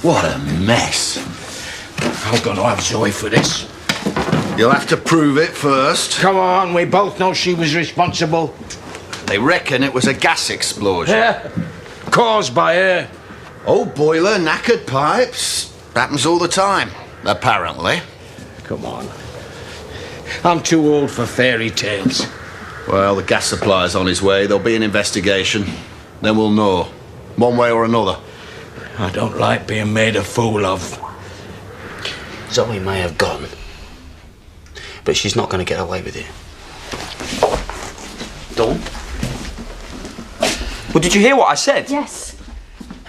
What a mess. I'm going to have Zoe for this. You'll have to prove it first. Come on, we both know she was responsible. They reckon it was a gas explosion. Yeah, caused by her. Old boiler, knackered pipes. Happens all the time, apparently. Come on. I'm too old for fairy tales. Well, the gas supply's on his way. There'll be an investigation. Then we'll know, one way or another. I don't like being made a fool of. Zoe may have gone, but she's not going to get away with it. Dawn? Well, did you hear what I said? Yes.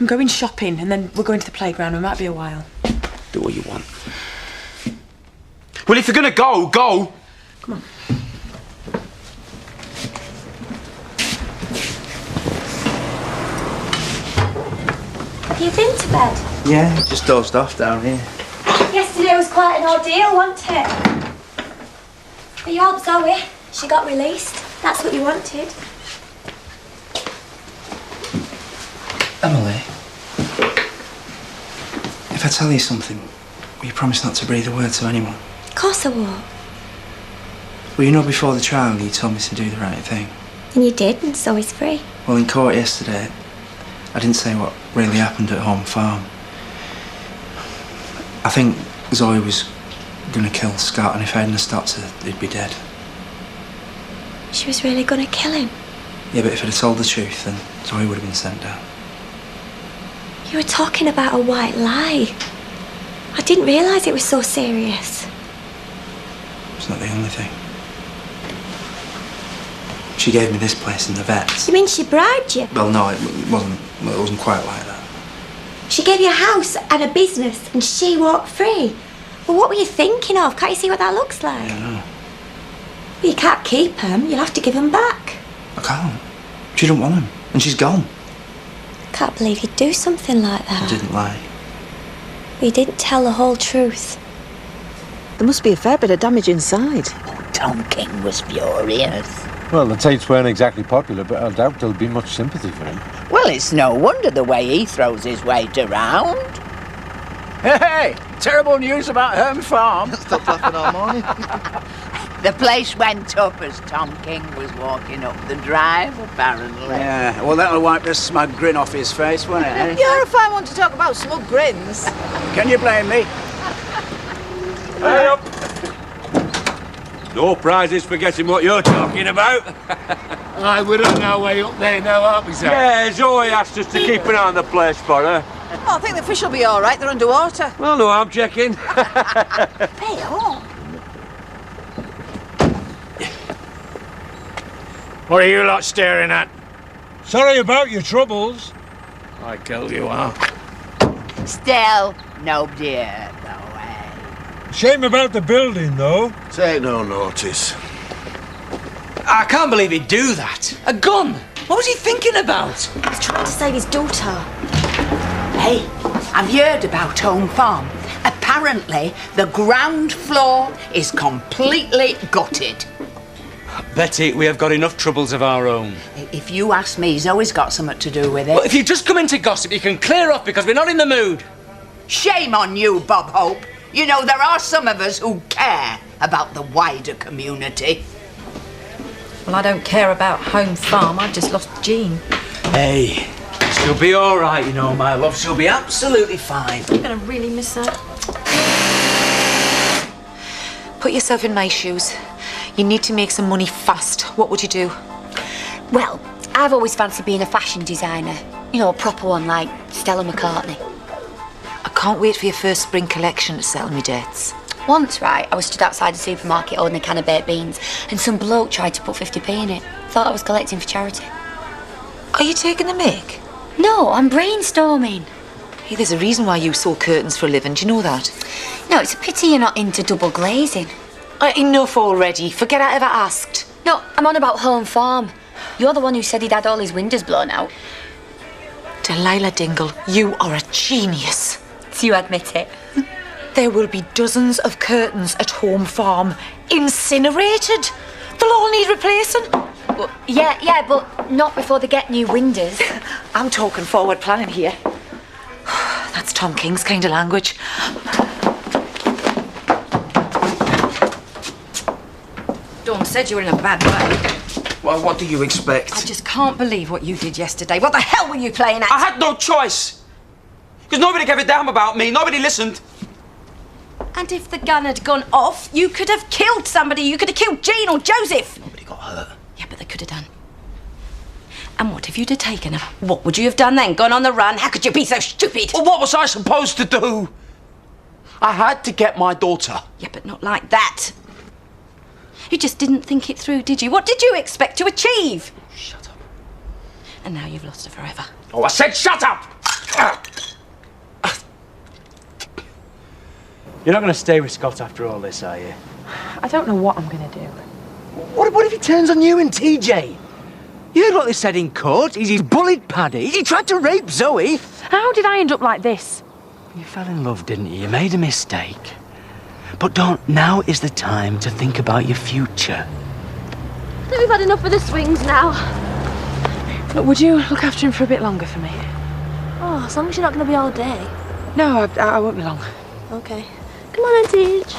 I'm going shopping and then we're going to the playground. It might be a while. Do what you want. Well, if you're going to go, go. Come on. Have you been to bed? Yeah, just dozed off down here. Yesterday was quite an ordeal, wasn't it? But you helped Zoe. She got released. That's what you wanted. Emily, if I tell you something, will you promise not to breathe a word to anyone? Of course I won't. Well, you know, before the trial, you told me to do the right thing. And you did, and Zoe's free. Well, in court yesterday, I didn't say what really happened at home farm. I think Zoe was gonna kill Scott, and if I hadn't stopped her, he'd be dead. She was really gonna kill him. Yeah, but if I'd have told the truth, then Zoe would have been sent down. You were talking about a white lie. I didn't realise it was so serious. It's not the only thing. She gave me this place in the vets. You mean she bribed you? Well, no, it wasn't quite like that. She gave you a house and a business and she walked free. Well, what were you thinking of? Can't you see what that looks like? Yeah, no. Well, you can't keep them. You'll have to give them back. I can't. She didn't want him, and she's gone. Can't believe you'd do something like that. I didn't lie. You didn't tell the whole truth. There must be a fair bit of damage inside. Tom King was furious. Well, the tapes weren't exactly popular, but I doubt there'll be much sympathy for him. Well, it's no wonder the way he throws his weight around. Hey, terrible news about Home Farm. Stop laughing all morning. The place went up as Tom King was walking up the drive, apparently. Yeah, well, that'll wipe the smug grin off his face, won't it, eh? You're a fine one to talk about smug grins. Can you blame me? Hey up! No prizes for guessing what you're talking about. Aye, we're on our way up there now, aren't we, sir? Yeah, Zoe asked us to keep an eye on the place for her. Oh, I think the fish will be all right. They're underwater. Well, no, I'm checking. Hey, oh. What are you lot staring at? Sorry about your troubles. I killed you, huh? Still, nobody hurt, though, eh? Shame about the building, though. Take no notice. I can't believe he'd do that. A gun? What was he thinking about? He's trying to save his daughter. Hey, have you heard about Home Farm? Apparently, the ground floor is completely gutted. Betty, we have got enough troubles of our own. If you ask me, Zoe's got something to do with it. Well, if you just come into gossip, you can clear off because we're not in the mood. Shame on you, Bob Hope. You know, there are some of us who care about the wider community. Well, I don't care about Home Farm. I've just lost Jean. Hey, she'll be all right, you know, my love. She'll be absolutely fine. I'm going to really miss her. Put yourself in my shoes. You need to make some money fast. What would you do? Well, I've always fancied being a fashion designer. You know, a proper one like Stella McCartney. I can't wait for your first spring collection to settle me debts. Once, right, I was stood outside the supermarket holding a can of baked beans and some bloke tried to put 50p in it. Thought I was collecting for charity. Are you taking the mick? No, I'm brainstorming. Hey, there's a reason why you sew curtains for a living. Do you know that? No, it's a pity you're not into double glazing. Enough already. Forget I ever asked. No, I'm on about Home Farm. You're the one who said he'd had all his windows blown out. Delilah Dingle, you are a genius. Do you admit it? There will be dozens of curtains at Home Farm. Incinerated. They'll all need replacing. Well, yeah, but not before they get new windows. I'm talking forward planning here. That That's Tom King's kind of language. Dawn said you were in a bad way. Well, what do you expect? I just can't believe what you did yesterday. What the hell were you playing at? I had no choice. Because nobody gave a damn about me. Nobody listened. And if the gun had gone off, you could have killed somebody. You could have killed Jean or Joseph. Nobody got hurt. Yeah, but they could have done. And what if you'd have taken her? What would you have done then? Gone on the run? How could you be so stupid? Well, what was I supposed to do? I had to get my daughter. Yeah, but not like that. You just didn't think it through, did you? What did you expect to achieve? Shut up. And now you've lost her forever. Oh, I said shut up! You're not going to stay with Scott after all this, are you? I don't know what I'm going to do. What if he turns on you and TJ? You heard what they said in court. He's bullied Paddy. He tried to rape Zoe. How did I end up like this? You fell in love, didn't you? You made a mistake. But don't. Now is the time to think about your future. I think we've had enough of the swings now. Look, would you look after him for a bit longer for me? Oh, as long as you're not going to be all day. No, I won't be long. Okay. Come on, Teach.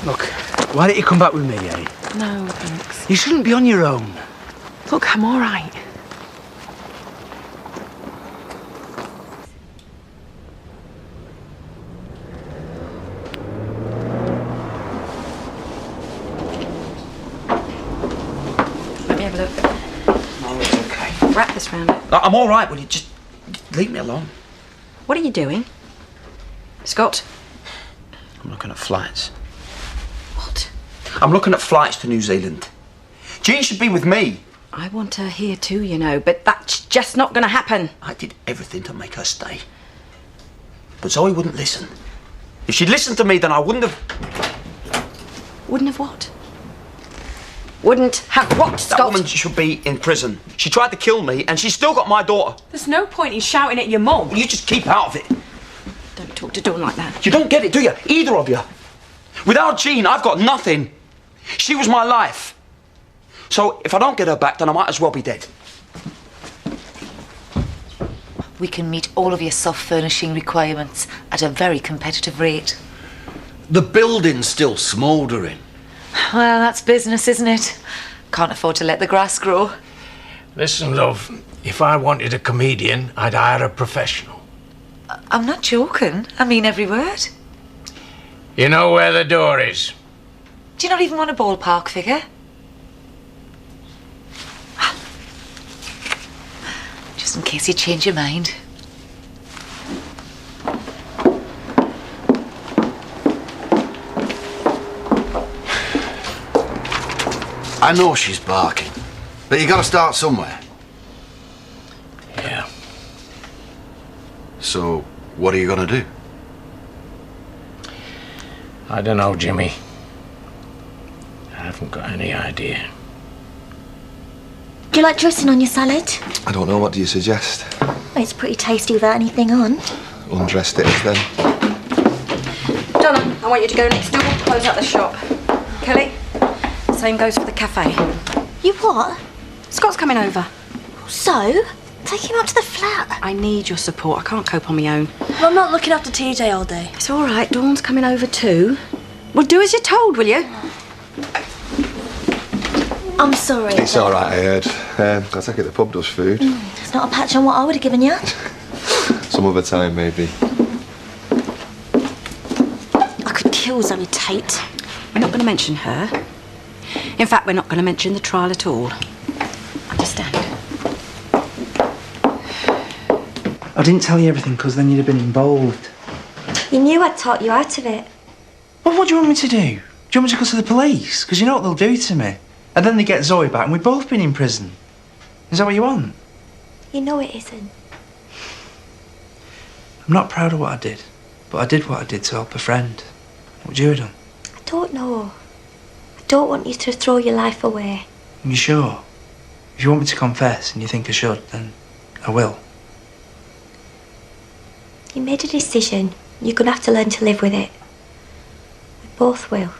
Look, why don't you come back with me, eh? No, thanks. You shouldn't be on your own. Look, I'm all right. Let me have a look. No, it's okay. Wrap this round it. I'm all right. Will you just leave me alone? What are you doing? Scott? I'm looking at flights. What? I'm looking at flights to New Zealand. Jean should be with me. I want her here too, you know, but that's just not going to happen. I did everything to make her stay. But Zoe wouldn't listen. If she'd listened to me, then I wouldn't have... Wouldn't have what? Wouldn't have what, Scott? That woman should be in prison. She tried to kill me, and she's still got my daughter. There's no point in shouting at your mum. Well, you just keep out of it. Don't talk to Dawn like that. You don't get it, do you? Either of you. Without Jean, I've got nothing. She was my life. So if I don't get her back, then I might as well be dead. We can meet all of your soft furnishing requirements at a very competitive rate. The building's still smouldering. Well, that's business, isn't it? Can't afford to let the grass grow. Listen, love, if I wanted a comedian, I'd hire a professional. I'm not joking. I mean every word. You know where the door is? Do you not even want a ballpark figure? Just in case you change your mind. I know she's barking, but you gotta start somewhere. Yeah. So, what are you gonna do? I don't know, Jimmy. I haven't got any idea. Do you like dressing on your salad? I don't know, what do you suggest? It's pretty tasty without anything on. Undressed it is then. Donna, I want you to go next door, close out the shop. Kelly, same goes for the cafe. You what? Scott's coming over. So? Take him up to the flat. I need your support. I can't cope on my own. Well, I'm not looking after TJ all day. It's all right. Dawn's coming over too. Well, do as you're told, will you? I'm sorry. It's all right, I heard. I take it the pub does food. It's not a patch on what I would have given you. Some other time, maybe. I could kill Zoe Tate. We're not going to mention her. In fact, we're not going to mention the trial at all. Understand? I didn't tell you everything because then you'd have been involved. You knew I'd talk you out of it. Well, what do you want me to do? Do you want me to go to the police? Because you know what they'll do to me. And then they get Zoe back and we've both been in prison. Is that what you want? You know it isn't. I'm not proud of what I did, but I did what I did to help a friend. What would you have done? I don't know. I don't want you to throw your life away. Are you sure? If you want me to confess and you think I should, then I will. You made a decision. You're going to have to learn to live with it. We both will.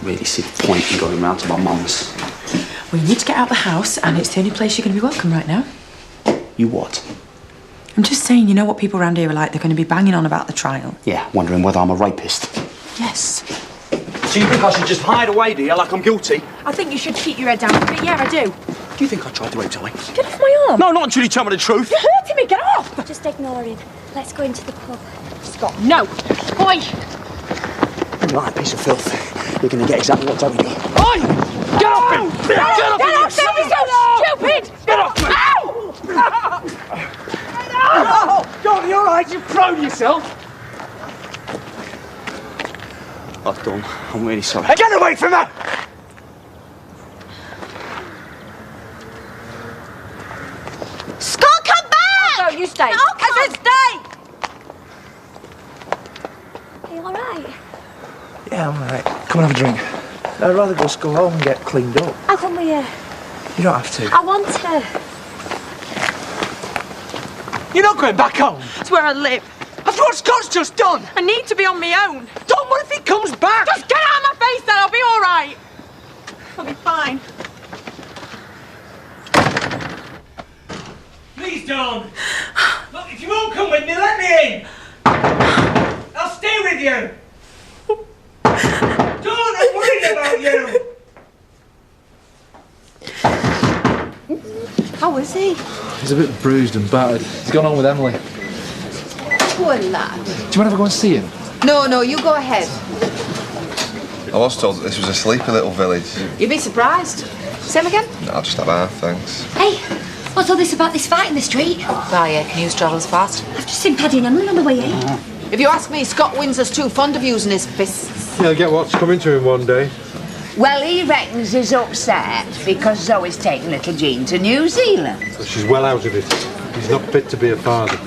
Really really see the point in going round to my mum's. Well, you need to get out of the house, and it's the only place you're going to be welcome right now. You what? I'm just saying, you know what people around here are like. They're going to be banging on about the trial. Yeah, wondering whether I'm a rapist. Yes. So you think I should just hide away, do you, like I'm guilty? I think you should keep your head down a bit. Yeah, I do. Do you think I tried to rape Zoe? Get off my arm. No, not until you tell me the truth. You're hurting me. Get off. Just ignore him. Let's go into the pub. Scott, no. Boy. You're like a piece of filth. You're going to get exactly what Zoe got. Oi! Get off him! Get off him! Get off! Don't be so stupid! Get off me! Oh, God, you're all right. You've thrown yourself. I've done. I'm really sorry. Get away from her! Scott, come back! No, you stay. No, I said stay! Are you all right? Yeah, I'm all right. Come and have a drink. I'd rather just go home and get cleaned up. I'll come with you. You don't have to. I want to. You're not going back home. It's where I live. After what Scott's just done. I need to be on my own. Don, what if he comes back? Just get out of my face, then I'll be all right. I'll be fine. Please, Don. Look, if you won't come with me, let me in. I'll stay with you. Don, I'm worried about you. How is he? He's a bit bruised and battered. He's gone on with Emily. Poor lad. Do you want to ever go and see him? No, you go ahead. I was told that this was a sleepy little village. You'd be surprised. Same again? No, I'll just have half, thanks. Hey, what's all this about this fight in the street? Well, yeah, news travels fast. I've just seen Paddy and Emily on the way in. If you ask me, Scott Windsor's too fond of using his fists. He'll get what's coming to him one day. Well, he reckons he's upset because Zoe's taking little Jean to New Zealand. But she's well out of it. He's not fit to be a father.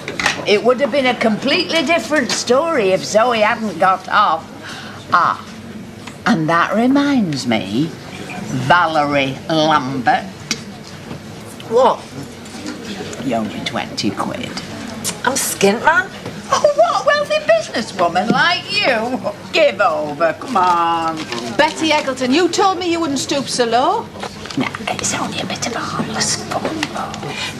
It would have been a completely different story if Zoe hadn't got off. Ah, and that reminds me, Valerie Lambert. What? You owe me 20 quid. I'm skint, man. Oh, what a wealthy businesswoman like you. Give over, come on. Betty Eggleton, you told me you wouldn't stoop so low. No, it's only a bit of a harmless fun.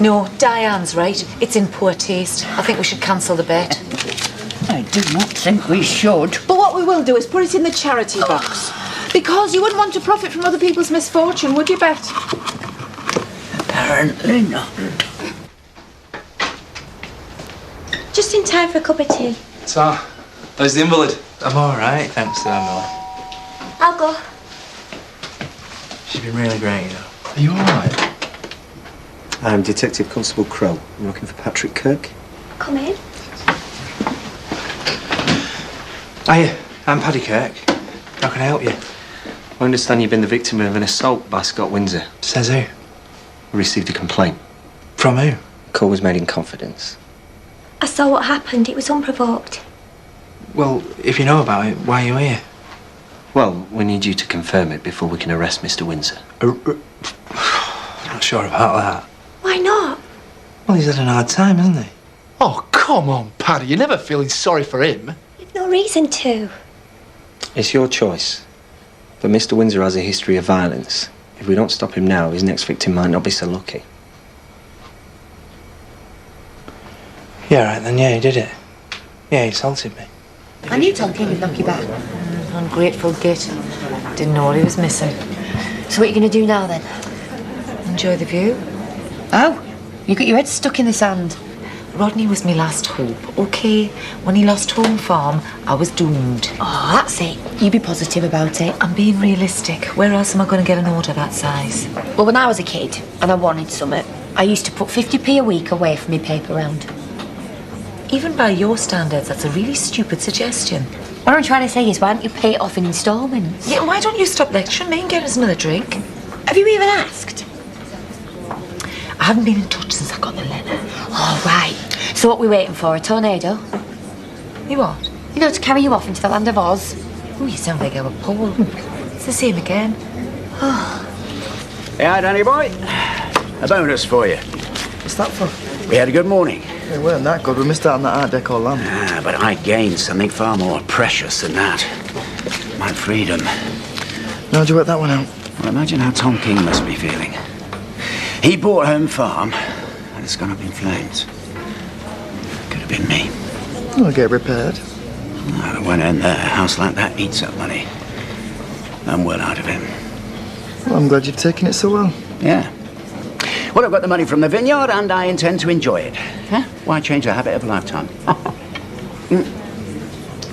No, Diane's right. It's in poor taste. I think we should cancel the bet. I do not think we should. But what we will do is put it in the charity box. Because you wouldn't want to profit from other people's misfortune, would you, Bet? Apparently not. Just in time for a cup of tea. So, how's the invalid? I'm all right, thanks to Emily. I'll go. She's been really great, you know. Are you all right? I'm Detective Constable Crow. I'm looking for Patrick Kirk. Come in. Hiya, I'm Paddy Kirk. How can I help you? I understand you've been the victim of an assault by Scott Windsor. Says who? We received a complaint. From who? Call was made in confidence. I saw what happened. It was unprovoked. Well, if you know about it, why are you here? Well, we need you to confirm it before we can arrest Mr. Windsor. Not sure about that. Why not? Well, he's had an hard time, hasn't he? Oh, come on, Paddy. You're never feeling sorry for him. You've no reason to. It's your choice. But Mr. Windsor has a history of violence. If we don't stop him now, his next victim might not be so lucky. Yeah, right then. Yeah, he did it. Yeah, he assaulted me. I knew Tom King would knock you back. Ungrateful git. Didn't know what he was missing. So what are you going to do now, then? Enjoy the view. Oh, you got your head stuck in the sand. Rodney was my last hope, okay? When he lost Home Farm, I was doomed. Oh, that's it. You be positive about it. I'm being realistic. Where else am I going to get an order that size? Well, when I was a kid and I wanted something, I used to put 50p a week away for me paper round. Even by your standards, that's a really stupid suggestion. What I'm trying to say is, why don't you pay it off in instalments? Yeah, why don't you stop lecturing me and get us another drink? Have you even asked? I haven't been in touch since I got the letter. Oh, right. So what we waiting for, a tornado? You what? You know, to carry you off into the land of Oz. Oh, you sound like our Paul. It's the same again. Yeah, Danny boy. A bonus for you. What's that for? We had a good morning. It weren't that good. We missed out on that Art Deco lamp. Ah, but I gained something far more precious than that. My freedom. How'd you work that one out? Well, imagine how Tom King must be feeling. He bought Home Farm, and it's gone up in flames. Could have been me. I'll get repaired. No, it won't end there. A house like that eats up money. I'm well out of him. Well, I'm glad you've taken it so well. Yeah. Well, I've got the money from the vineyard, and I intend to enjoy it. Huh? Why change the habit of a lifetime?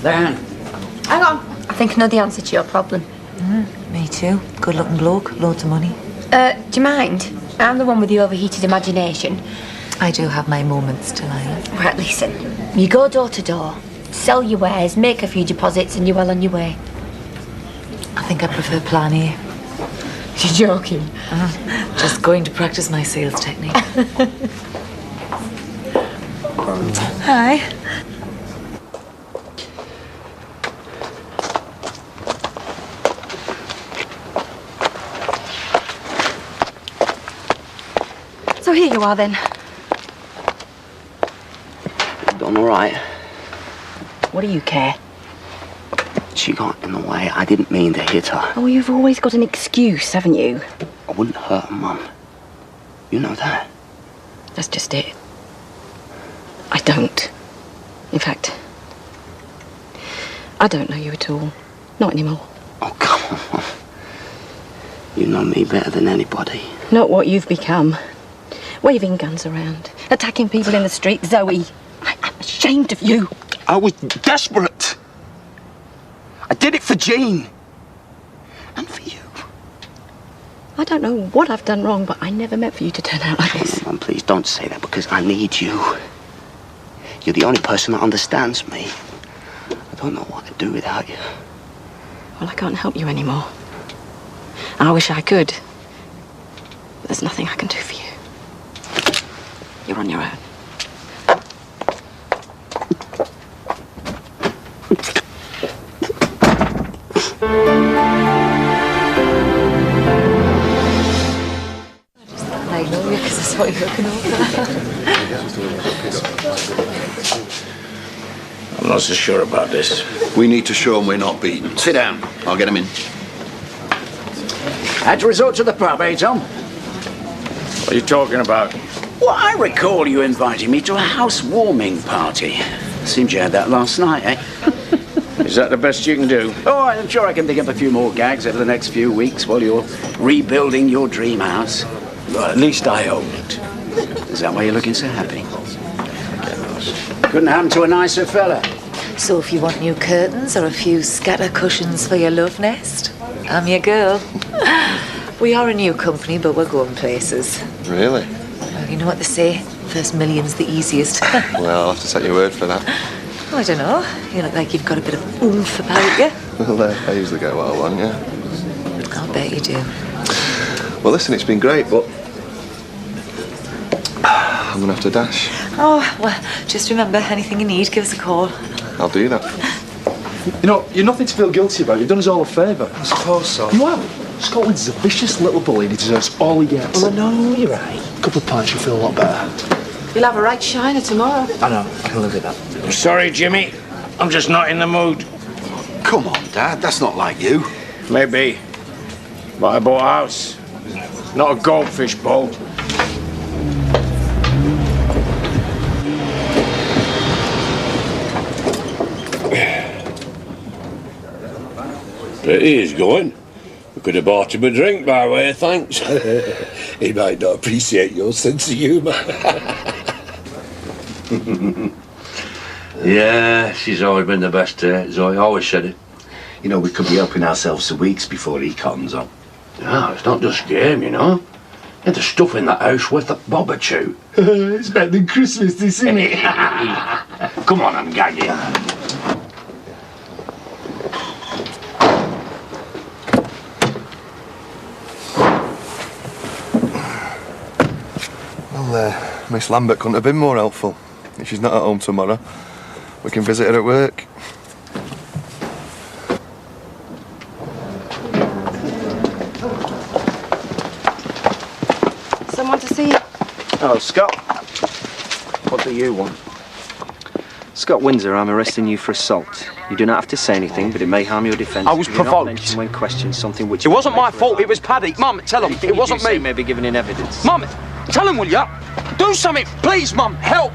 Diane. Hang on. I think I know the answer to your problem. Me too. Good-looking bloke, loads of money. Do you mind? I'm the one with the overheated imagination. I do have my moments, Delilah. Right, listen. You go door to door, sell your wares, make a few deposits, and you're well on your way. I think I prefer plan A. You're joking. Just going to practice my sales technique. Hi. So here you are then. Done all right. What do you care? She got in the way. I didn't mean to hit her. Oh, you've always got an excuse, haven't you? I wouldn't hurt her, Mum. You know that. That's just it. I don't. In fact, I don't know you at all. Not anymore. Oh, come on. You know me better than anybody. Not what you've become. Waving guns around, attacking people in the street. Zoe, I'm ashamed of you. I was desperate. I did it for Jean. And for you. I don't know what I've done wrong, but I never meant for you to turn out like this. Mum, please don't say that, because I need you. You're the only person that understands me. I don't know what to do without you. Well, I can't help you anymore. I wish I could. But there's nothing I can do for you. You're on your own. I know you because I saw you looking over. I'm not so sure about this. We need to show them we're not beaten. Sit down. I'll get them in. Had to resort to the pub, eh, Tom? What are you talking about? Well, I recall you inviting me to a housewarming party. Seems you had that last night, eh? Is that the best you can do? Oh, I'm sure I can think of a few more gags over the next few weeks while you're rebuilding your dream house. Well, at least I hoped. Is that why you're looking so happy? Couldn't happen to a nicer fella. So if you want new curtains or a few scatter cushions for your love nest, I'm your girl. We are a new company, but we're going places. Really? Well, you know what they say, first million's the easiest. Well, I'll have to take your word for that. Oh, I don't know. You look like you've got a bit of oomph about you. Well, I usually get what I want, yeah. I'll bet you do. Well, listen, it's been great, but I'm going to have to dash. Oh, well, just remember, anything you need, give us a call. I'll do that. You know, you're nothing to feel guilty about. You've done us all a favour. I suppose so. You have. Scotland's a vicious little bully and he deserves all he gets. Well, I know, you're right. A couple of pints, you'll feel a lot better. You'll have a right shiner tomorrow. I know, I can live with that. I'm sorry, Jimmy. I'm just not in the mood. Come on, Dad. That's not like you. Maybe. But I bought a house. Not a goldfish bowl. Pretty is going. We could have bought him a drink by way of thanks. He might not appreciate your sense of humour. Yeah, she's always been the best Zoe always said it. You know, we could be helping ourselves for weeks before he comes on. No, it's not just game, you know. There's stuff in that house worth a bob or two. It's better than Christmas, this, isn't it? Come on, I'm gagging. Well, Miss Lambert couldn't have been more helpful. If she's not at home tomorrow, we can visit her at work. Someone to see you? Oh, Scott. What do you want? Scott Windsor, I'm arresting you for assault. You do not have to say anything, but it may harm your defence. I was You do not provoked. mention when questioned something which... It wasn't my fault, it was Paddy. Mum, tell him, Anything it you wasn't do say me. may be given in evidence. Mum, tell him, will ya? Do something, please, Mum, help!